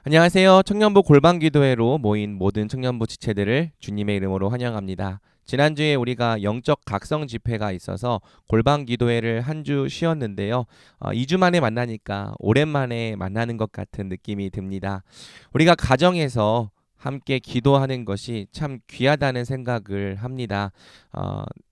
안녕하세요. 청년부 골방기도회로 모인 모든 청년부 지체들을 주님의 이름으로 환영합니다. 지난주에 우리가 영적 각성 집회가 있어서 골방기도회를 한 주 쉬었는데요. 2주 만에 만나니까 오랜만에 만나는 것 같은 느낌이 듭니다. 우리가 가정에서 함께 기도하는 것이 참 귀하다는 생각을 합니다.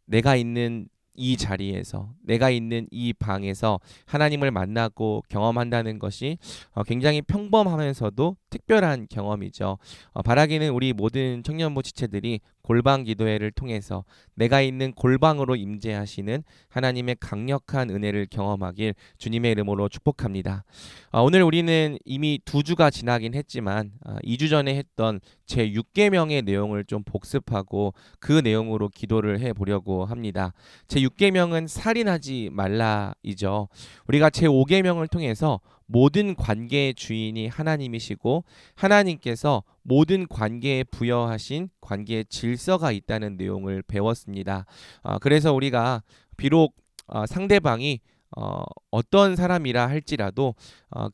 내가 있는 이 자리에서, 내가 있는 이 방에서 하나님을 만나고 경험한다는 것이 굉장히 평범하면서도 특별한 경험이죠. 바라기는 우리 모든 청년부 지체들이 골방 기도회를 통해서 내가 있는 골방으로 임재하시는 하나님의 강력한 은혜를 경험하길 주님의 이름으로 축복합니다. 오늘 우리는 이미 2주가 지나긴 했지만 2주 전에 했던 제 6계명의 내용을 좀 복습하고 그 내용으로 기도를 해보려고 합니다. 제 6계명은 살인하지 말라이죠. 우리가 제 5계명을 통해서 모든 관계의 주인이 하나님이시고 하나님께서 모든 관계에 부여하신 관계의 질서가 있다는 내용을 배웠습니다. 그래서 우리가 비록 상대방이 어떤 사람이라 할지라도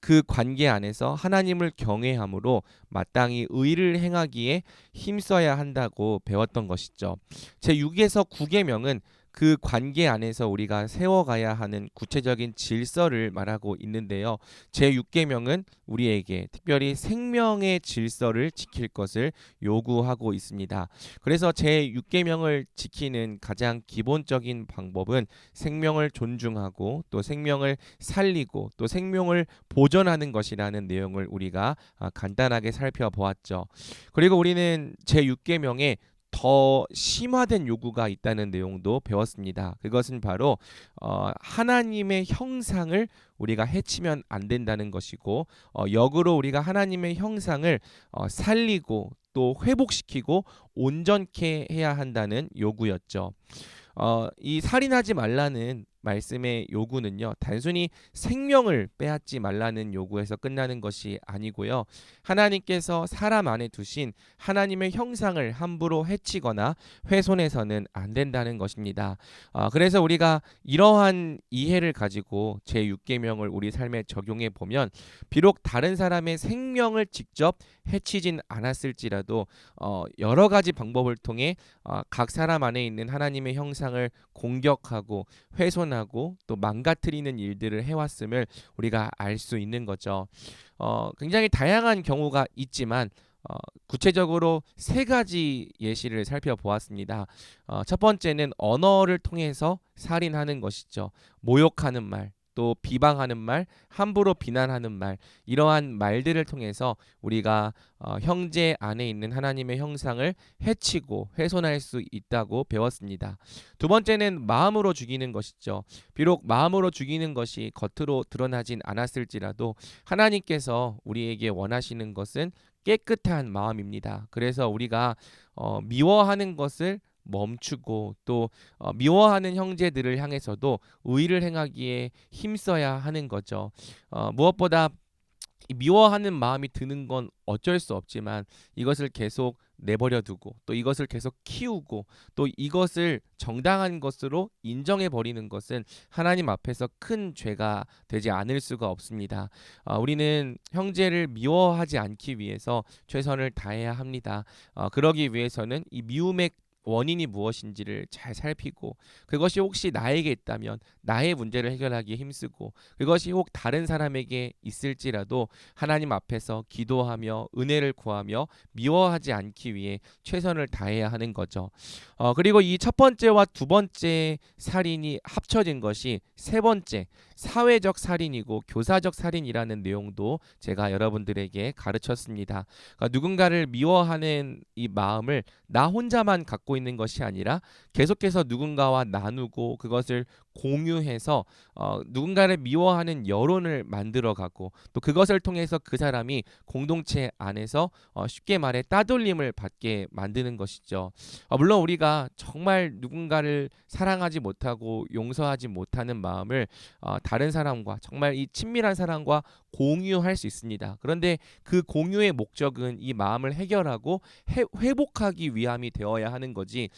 그 관계 안에서 하나님을 경외함으로 마땅히 의를 행하기에 힘써야 한다고 배웠던 것이죠. 제 6에서 9계명은 그 관계 안에서 우리가 세워가야 하는 구체적인 질서를 말하고 있는데요. 제 6계명은 우리에게 특별히 생명의 질서를 지킬 것을 요구하고 있습니다. 그래서 제 6계명을 지키는 가장 기본적인 방법은 생명을 존중하고 또 생명을 살리고 또 생명을 보존하는 것이라는 내용을 우리가 간단하게 살펴보았죠. 그리고 우리는 제 6계명에 더 심화된 요구가 있다는 내용도 배웠습니다. 그것은 바로 하나님의 형상을 우리가 해치면 안 된다는 것이고 역으로 우리가 하나님의 형상을 살리고 또 회복시키고 온전케 해야 한다는 요구였죠. 이 살인하지 말라는 말씀의 요구는요, 단순히 생명을 빼앗지 말라는 요구에서 끝나는 것이 아니고요. 하나님께서 사람 안에 두신 하나님의 형상을 함부로 해치거나 훼손해서는 안 된다는 것입니다. 그래서 우리가 이러한 이해를 가지고 제6계명을 우리 삶에 적용해 보면 비록 다른 사람의 생명을 직접 해치진 않았을지라도 여러 가지 방법을 통해 각 사람 안에 있는 하나님의 형상을 공격하고 훼손하고 또 망가뜨리는 일들을 해왔음을 우리가 알 수 있는 거죠. 굉장히 다양한 경우가 있지만 구체적으로 3가지 예시를 살펴보았습니다. 첫 번째는 언어를 통해서 살인하는 것이죠. 모욕하는 말, 또 비방하는 말, 함부로 비난하는 말, 이러한 말들을 통해서 우리가 형제 안에 있는 하나님의 형상을 해치고 훼손할 수 있다고 배웠습니다. 두 번째는 마음으로 죽이는 것이죠. 비록 마음으로 죽이는 것이 겉으로 드러나진 않았을지라도 하나님께서 우리에게 원하시는 것은 깨끗한 마음입니다. 그래서 우리가 미워하는 것을 멈추고 또 미워하는 형제들을 향해서도 의를 행하기에 힘써야 하는 거죠. 무엇보다 이 미워하는 마음이 드는 건 어쩔 수 없지만 이것을 계속 내버려 두고 또 이것을 계속 키우고 또 이것을 정당한 것으로 인정해 버리는 것은 하나님 앞에서 큰 죄가 되지 않을 수가 없습니다. 우리는 형제를 미워하지 않기 위해서 최선을 다해야 합니다. 그러기 위해서는 이 미움의 원인이 무엇인지를 잘 살피고 그것이 혹시 나에게 있다면 나의 문제를 해결하기에 힘쓰고 그것이 혹 다른 사람에게 있을지라도 하나님 앞에서 기도하며 은혜를 구하며 미워하지 않기 위해 최선을 다해야 하는 거죠. 그리고 이 첫 번째와 두 번째 살인이 합쳐진 것이 세 번째 사회적 살인이고 교사적 살인이라는 내용도 제가 여러분들에게 가르쳤습니다. 그러니까 누군가를 미워하는 이 마음을 나 혼자만 갖고 있는 것이 아니라 계속해서 누군가와 나누고 그것을 공유해서 누군가를 미워하는 여론을 만들어가고 또 그것을 통해서 그 사람이 공동체 안에서 쉽게 말해 따돌림을 받게 만드는 것이죠. 물론 우리가 정말 누군가를 사랑하지 못하고 용서하지 못하는 마음을 다른 사람과 정말 이 친밀한 사람과 공유할 수 있습니다. 그런데 그 공유의 목적은 이 마음을 해결하고 회복하기 위함이 되어야 하는 거지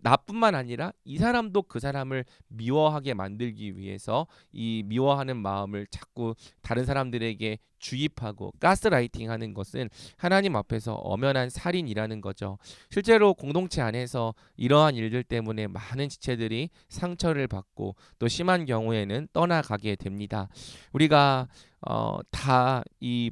나뿐만 아니라 이 사람도 그 사람을 미워 미워하게 만들기 위해서 이 미워하는 마음을 자꾸 다른 사람들에게 주입하고 가스라이팅하는 것은 하나님 앞에서 엄연한 살인이라는 거죠. 실제로 공동체 안에서 이러한 일들 때문에 많은 지체들이 상처를 받고 또 심한 경우에는 떠나가게 됩니다. 우리가 다 이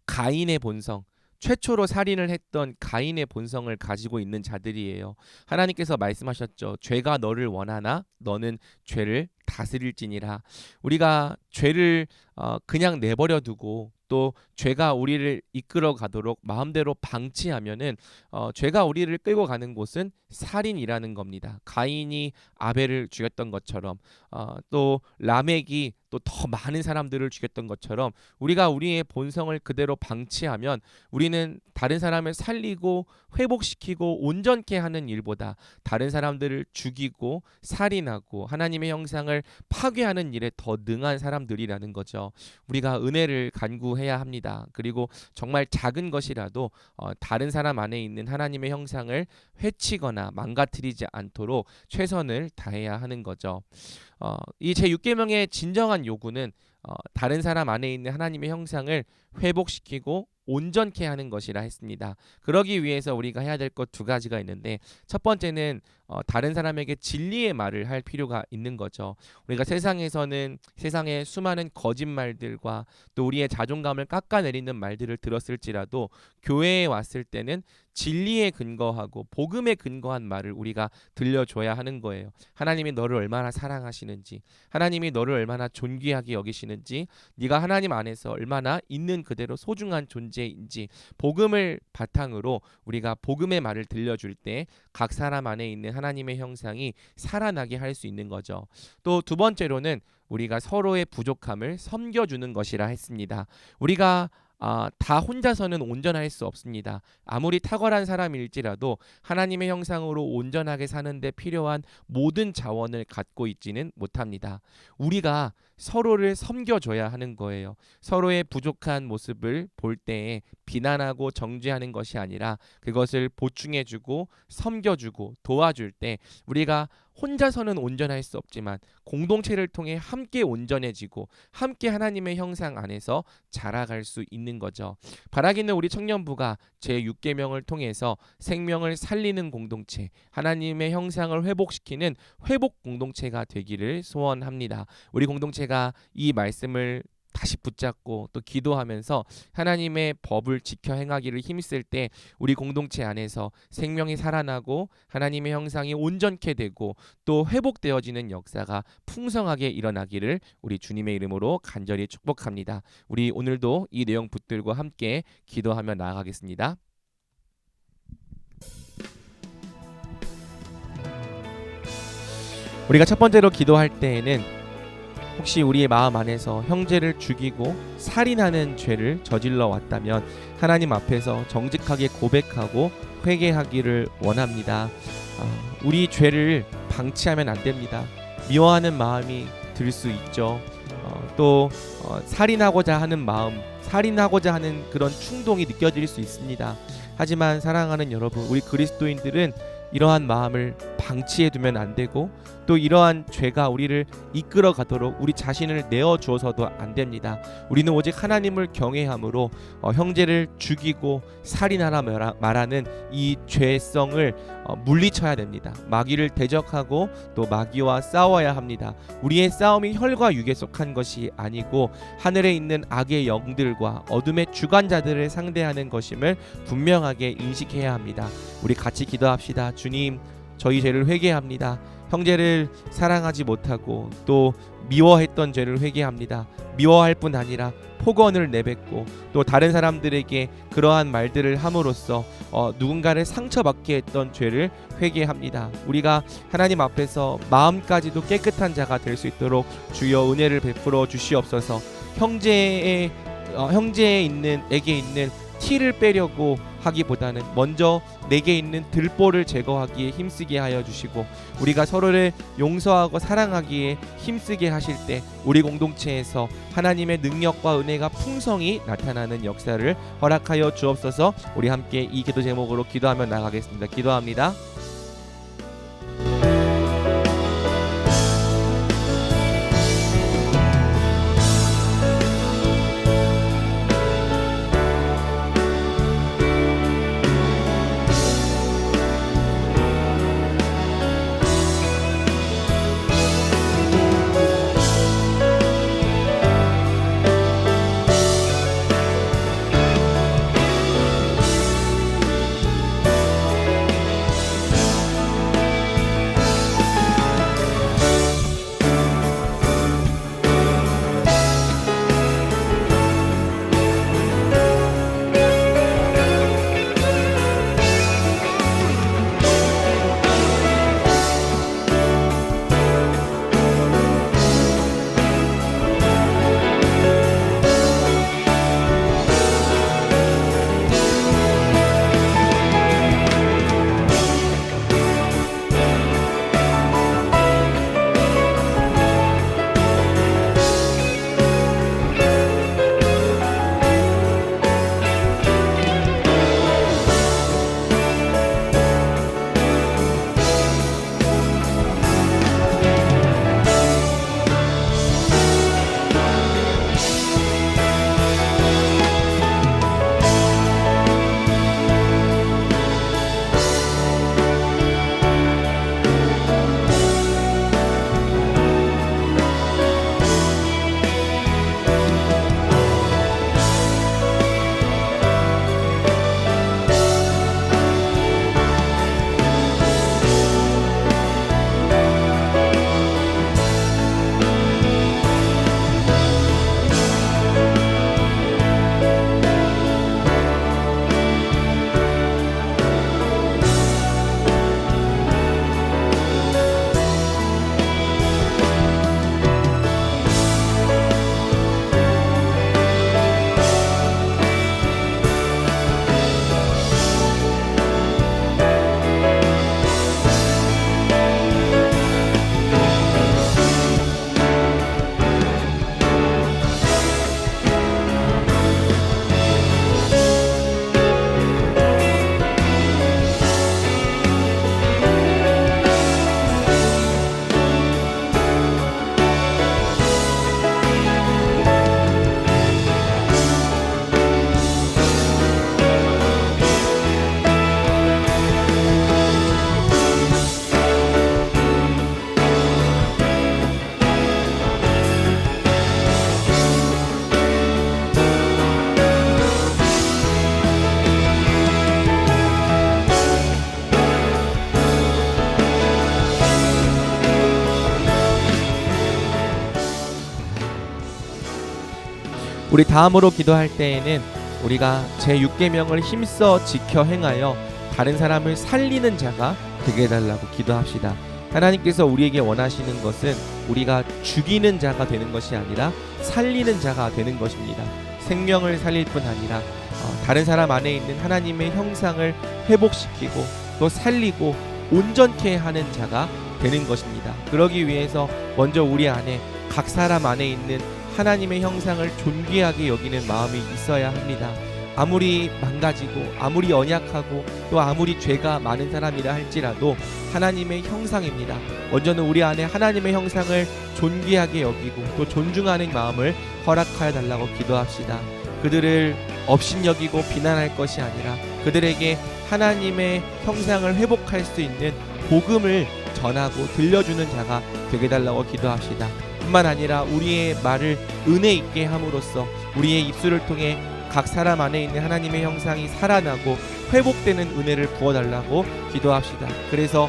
가인의 본성, 최초로 살인을 했던 가인의 본성을 가지고 있는 자들이에요. 하나님께서 말씀하셨죠. 죄가 너를 원하나 너는 죄를 다스릴지니라. 우리가 죄를 그냥 내버려 두고 또 죄가 우리를 이끌어 가도록 마음대로 방치하면은 죄가 우리를 끌고 가는 곳은 살인이라는 겁니다. 가인이 아벨을 죽였던 것처럼 또 라멕이 또 더 많은 사람들을 죽였던 것처럼 우리가 우리의 본성을 그대로 방치하면 우리는 다른 사람을 살리고 회복시키고 온전케 하는 일보다 다른 사람들을 죽이고 살인하고 하나님의 형상을 파괴하는 일에 더 능한 사람들이라는 거죠. 우리가 은혜를 간구해야 합니다. 그리고 정말 작은 것이라도 다른 사람 안에 있는 하나님의 형상을 해치거나 망가뜨리지 않도록 최선을 다해야 하는 거죠. 이 제6계명의 진정한 요구는 다른 사람 안에 있는 하나님의 형상을 회복시키고 온전케 하는 것이라 했습니다. 그러기 위해서 우리가 해야 될 것 두 가지가 있는데 첫 번째는 다른 사람에게 진리의 말을 할 필요가 있는 거죠. 우리가 세상에서는 세상의 수많은 거짓말들과 또 우리의 자존감을 깎아내리는 말들을 들었을지라도 교회에 왔을 때는 진리에 근거하고 복음에 근거한 말을 우리가 들려줘야 하는 거예요. 하나님이 너를 얼마나 사랑하시는지, 하나님이 너를 얼마나 존귀하게 여기시는지, 네가 하나님 안에서 얼마나 있는 그대로 소중한 존재인지 복음을 바탕으로 우리가 복음의 말을 들려줄 때 각 사람 안에 있는 하나님의 형상이 살아나게 할 수 있는 거죠. 또 두 번째로는 우리가 서로의 부족함을 섬겨주는 것이라 했습니다. 우리가 다 혼자서는 온전할 수 없습니다. 아무리 탁월한 사람일지라도 하나님의 형상으로 온전하게 사는데 필요한 모든 자원을 갖고 있지는 못합니다. 우리가 서로를 섬겨줘야 하는 거예요. 서로의 부족한 모습을 볼 때에 비난하고 정죄하는 것이 아니라 그것을 보충해주고 섬겨주고 도와줄 때 우리가 혼자서는 온전할 수 없지만 공동체를 통해 함께 온전해지고 함께 하나님의 형상 안에서 자라갈 수 있는 거죠. 바라기는 우리 청년부가 제6계명을 통해서 생명을 살리는 공동체, 하나님의 형상을 회복시키는 회복 공동체가 되기를 소원합니다. 우리 공동체가 이 말씀을 다시 붙잡고 또 기도하면서 하나님의 법을 지켜 행하기를 힘쓸 때 우리 공동체 안에서 생명이 살아나고 하나님의 형상이 온전케 되고 또 회복되어지는 역사가 풍성하게 일어나기를 우리 주님의 이름으로 간절히 축복합니다. 우리 오늘도 이 내용 붙들고 함께 기도하며 나아가겠습니다. 우리가 첫 번째로 기도할 때에는 혹시 우리의 마음 안에서 형제를 죽이고 살인하는 죄를 저질러 왔다면 하나님 앞에서 정직하게 고백하고 회개하기를 원합니다. 우리 죄를 방치하면 안 됩니다. 미워하는 마음이 들 수 있죠. 또 살인하고자 하는 마음, 살인하고자 하는 그런 충동이 느껴질 수 있습니다. 하지만 사랑하는 여러분, 우리 그리스도인들은 이러한 마음을 방치해두면 안 되고 또 이러한 죄가 우리를 이끌어 가도록 우리 자신을 내어주어서도 안 됩니다. 우리는 오직 하나님을 경외함으로 형제를 죽이고 살인하라 말하는 이 죄성을 물리쳐야 됩니다. 마귀를 대적하고 또 마귀와 싸워야 합니다. 우리의 싸움이 혈과 육에 속한 것이 아니고 하늘에 있는 악의 영들과 어둠의 주관자들을 상대하는 것임을 분명하게 인식해야 합니다. 우리 같이 기도합시다. 주님, 저희 죄를 회개합니다. 형제를 사랑하지 못하고 또 미워했던 죄를 회개합니다. 미워할 뿐 아니라 폭언을 내뱉고 또 다른 사람들에게 그러한 말들을 함으로써 누군가를 상처받게 했던 죄를 회개합니다. 우리가 하나님 앞에서 마음까지도 깨끗한 자가 될 수 있도록 주여 은혜를 베풀어 주시옵소서. 형제에게 있는 티를 빼려고 하기보다는 먼저 내게 있는 들보를 제거하기에 힘쓰게 하여 주시고 우리가 서로를 용서하고 사랑하기에 힘쓰게 하실 때 우리 공동체에서 하나님의 능력과 은혜가 풍성히 나타나는 역사를 허락하여 주옵소서. 우리 함께 이 기도 제목으로 기도하며 나가겠습니다. 기도합니다. 우리 다음으로 기도할 때에는 우리가 제6계명을 힘써 지켜 행하여 다른 사람을 살리는 자가 되게 해달라고 기도합시다. 하나님께서 우리에게 원하시는 것은 우리가 죽이는 자가 되는 것이 아니라 살리는 자가 되는 것입니다. 생명을 살릴 뿐 아니라 다른 사람 안에 있는 하나님의 형상을 회복시키고 또 살리고 온전케 하는 자가 되는 것입니다. 그러기 위해서 먼저 우리 안에 각 사람 안에 있는 하나님의 형상을 존귀하게 여기는 마음이 있어야 합니다. 아무리 망가지고 아무리 연약하고 또 아무리 죄가 많은 사람이라 할지라도 하나님의 형상입니다. 먼저는 우리 안에 하나님의 형상을 존귀하게 여기고 또 존중하는 마음을 허락하여 달라고 기도합시다. 그들을 업신여기고 비난할 것이 아니라 그들에게 하나님의 형상을 회복할 수 있는 복음을 전하고 들려주는 자가 되게 달라고 기도합시다. 뿐만 아니라 우리의 말을 은혜 있게 함으로써 우리의 입술을 통해 각 사람 안에 있는 하나님의 형상이 살아나고 회복되는 은혜를 부어달라고 기도합시다. 그래서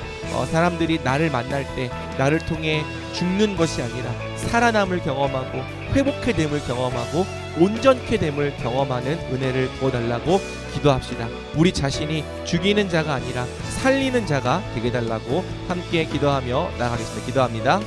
사람들이 나를 만날 때 나를 통해 죽는 것이 아니라 살아남을 경험하고 회복해 됨을 경험하고 온전케 됨을 경험하는 은혜를 부어달라고 기도합시다. 우리 자신이 죽이는 자가 아니라 살리는 자가 되게 달라고 함께 기도하며 나아가겠습니다. 기도합니다.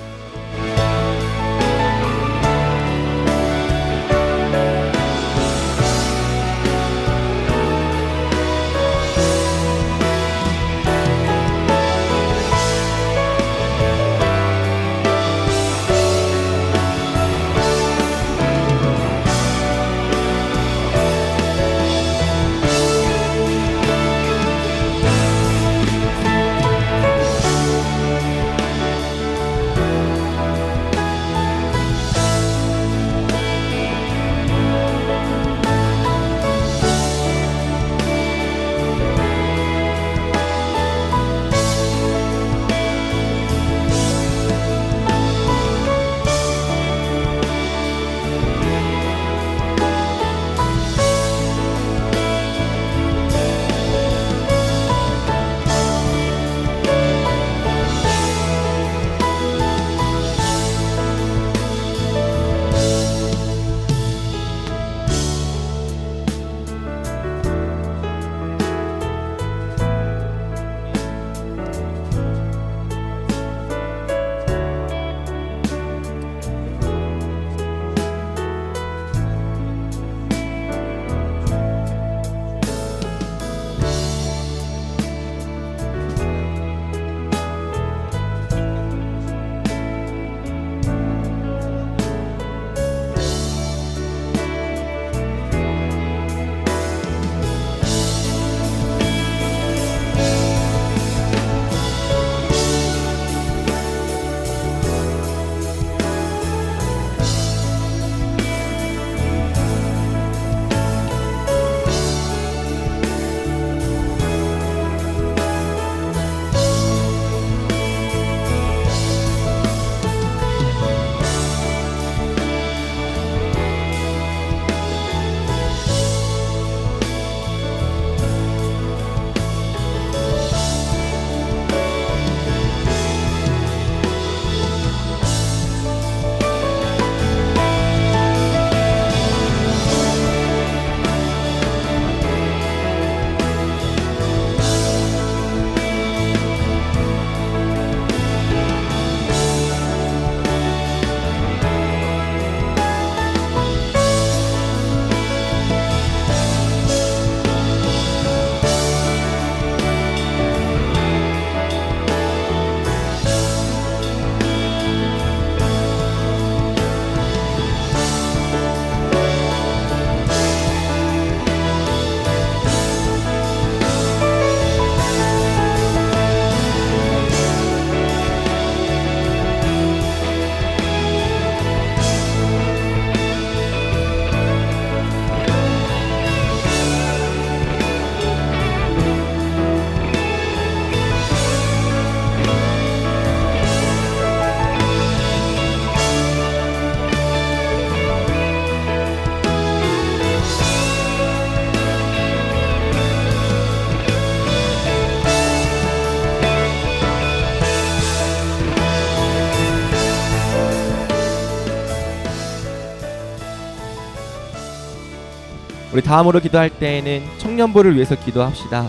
우리 다음으로 기도할 때에는 청년부를 위해서 기도합시다.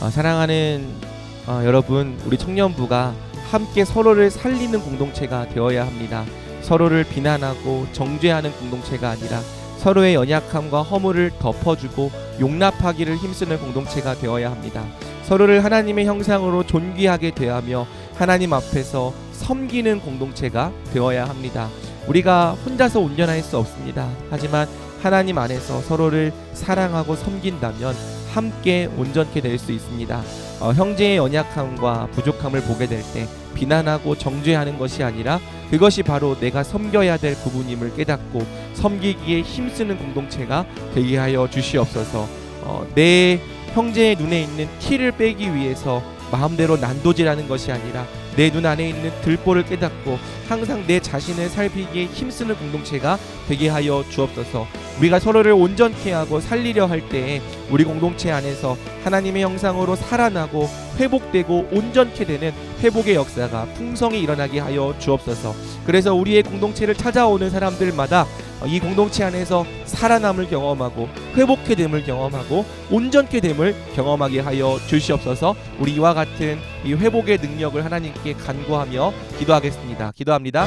사랑하는 여러분, 우리 청년부가 함께 서로를 살리는 공동체가 되어야 합니다. 서로를 비난하고 정죄하는 공동체가 아니라 서로의 연약함과 허물을 덮어주고 용납하기를 힘쓰는 공동체가 되어야 합니다. 서로를 하나님의 형상으로 존귀하게 대하며 하나님 앞에서 섬기는 공동체가 되어야 합니다. 우리가 혼자서 온전할 수 없습니다. 하지만 하나님 안에서 서로를 사랑하고 섬긴다면 함께 온전케 될 수 있습니다. 형제의 연약함과 부족함을 보게 될 때 비난하고 정죄하는 것이 아니라 그것이 바로 내가 섬겨야 될 부분임을 깨닫고 섬기기에 힘쓰는 공동체가 되게 하여 주시옵소서. 내 형제의 눈에 있는 티를 빼기 위해서 마음대로 난도질하는 것이 아니라 내 눈 안에 있는 들보를 깨닫고 항상 내 자신을 살피기에 힘쓰는 공동체가 되게 하여 주옵소서. 우리가 서로를 온전케 하고 살리려 할 때에 우리 공동체 안에서 하나님의 형상으로 살아나고 회복되고 온전케 되는 회복의 역사가 풍성히 일어나게 하여 주옵소서. 그래서 우리의 공동체를 찾아오는 사람들마다 이 공동체 안에서 살아남을 경험하고 회복케 됨을 경험하고 온전케 됨을 경험하게 하여 주시옵소서. 우리 이와 같은 이 회복의 능력을 하나님께 간구하며 기도하겠습니다. 기도합니다.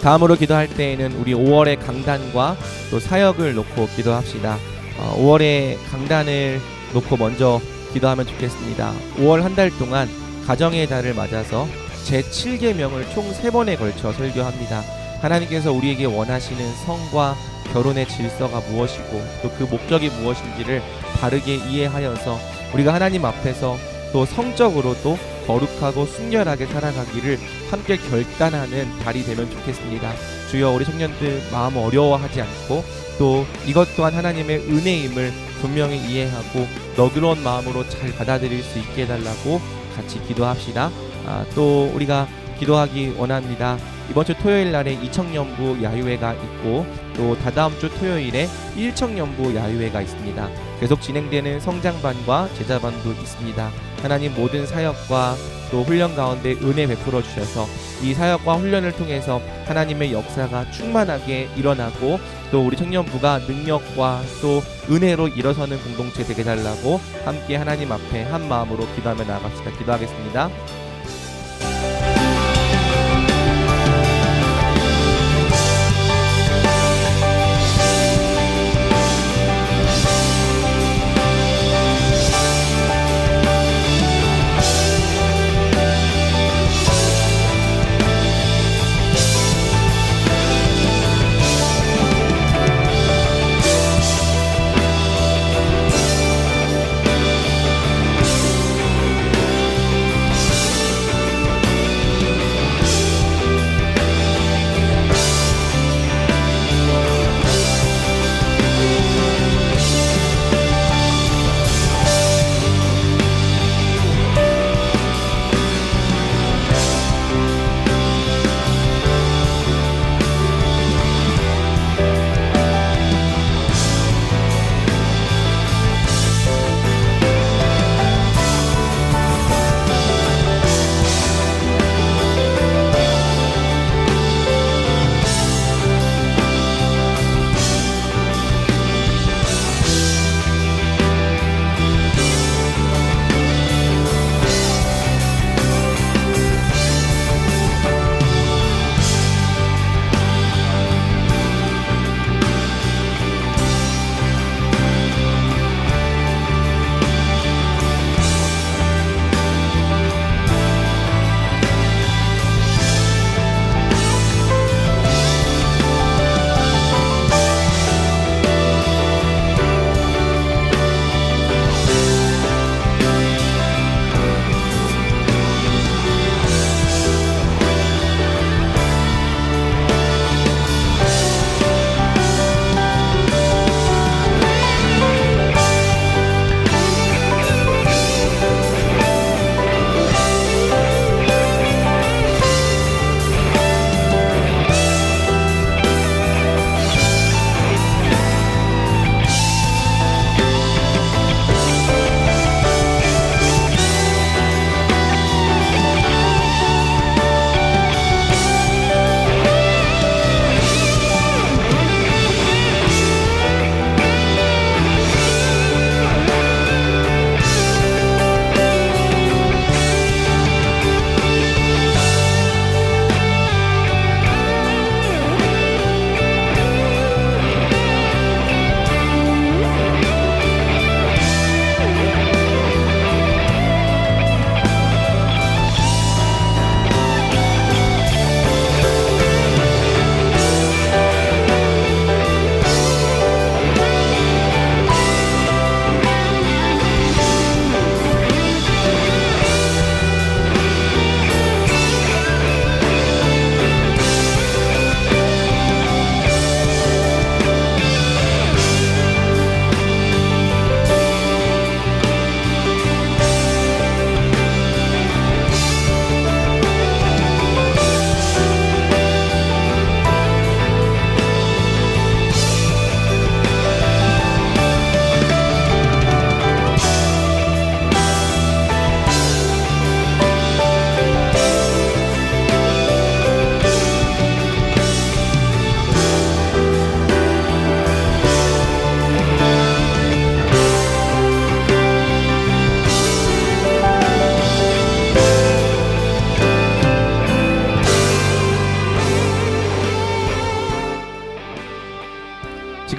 다음으로 기도할 때에는 우리 5월의 강단과 또 사역을 놓고 기도합시다. 5월의 강단을 놓고 먼저 기도하면 좋겠습니다. 5월 한 달 동안 가정의 달을 맞아서 제7계명을 총 3번에 걸쳐 설교합니다. 하나님께서 우리에게 원하시는 성과 결혼의 질서가 무엇이고 또 그 목적이 무엇인지를 바르게 이해하여서 우리가 하나님 앞에서 또 성적으로도 거룩하고 순결하게 살아가기를 함께 결단하는 달이 되면 좋겠습니다. 주여, 우리 청년들 마음 어려워하지 않고 또 이것 또한 하나님의 은혜임을 분명히 이해하고 너그러운 마음으로 잘 받아들일 수 있게 해달라고 같이 기도합시다. 또 우리가 기도하기 원합니다. 이번 주 토요일 날에 이청년부 야유회가 있고 또 다다음 주 토요일에 1청년부 야유회가 있습니다. 계속 진행되는 성장반과 제자반도 있습니다. 하나님 모든 사역과 또 훈련 가운데 은혜 베풀어 주셔서 이 사역과 훈련을 통해서 하나님의 역사가 충만하게 일어나고 또 우리 청년부가 능력과 또 은혜로 일어서는 공동체 되게 달라고 함께 하나님 앞에 한 마음으로 기도하며 나아갑시다. 기도하겠습니다.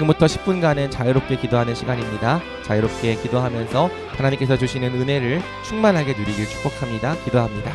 지금부터 10분간은 자유롭게 기도하는 시간입니다. 자유롭게 기도하면서 하나님께서 주시는 은혜를 충만하게 누리길 축복합니다. 기도합니다.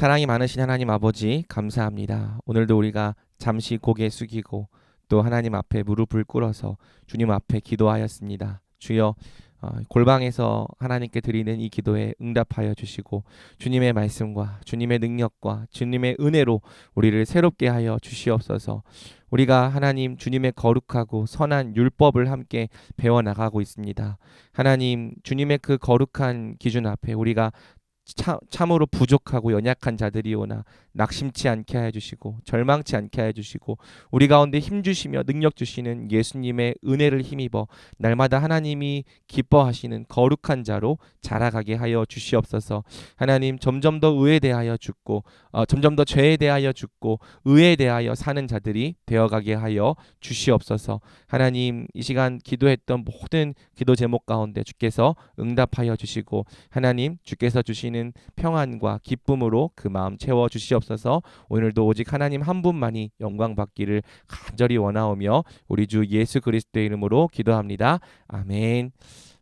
사랑이 많으신 하나님 아버지 감사합니다. 오늘도 우리가 잠시 고개 숙이고 또 하나님 앞에 무릎을 꿇어서 주님 앞에 기도하였습니다. 주여, 골방에서 하나님께 드리는 이 기도에 응답하여 주시고 주님의 말씀과 주님의 능력과 주님의 은혜로 우리를 새롭게 하여 주시옵소서. 우리가 하나님 주님의 거룩하고 선한 율법을 함께 배워나가고 있습니다. 하나님 주님의 그 거룩한 기준 앞에 우리가 참으로 부족하고 연약한 자들이오나 낙심치 않게 하여 주시고 절망치 않게 하여 주시고 우리 가운데 힘 주시며 능력 주시는 예수님의 은혜를 힘입어 날마다 하나님이 기뻐하시는 거룩한 자로 자라가게 하여 주시옵소서. 하나님 점점 더 의에 대하여 죽고 점점 더 죄에 대하여 죽고 의에 대하여 사는 자들이 되어가게 하여 주시옵소서. 하나님 이 시간 기도했던 모든 기도 제목 가운데 주께서 응답하여 주시고 하나님 주께서 주시는 평안과 기쁨으로 그 마음 채워 주시옵소서. 오늘도 오직 하나님 한 분만이 영광 받기를 간절히 원하오며 우리 주 예수 그리스도의 이름으로 기도합니다. 아멘.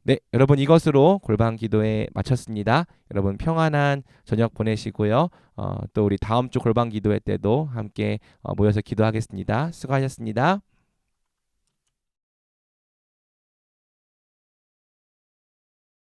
네, 여러분 이것으로 골방 기도회 마쳤습니다. 여러분 평안한 저녁 보내시고요. 또 우리 다음 주 골방 기도회 때도 함께 모여서 기도하겠습니다. 수고하셨습니다.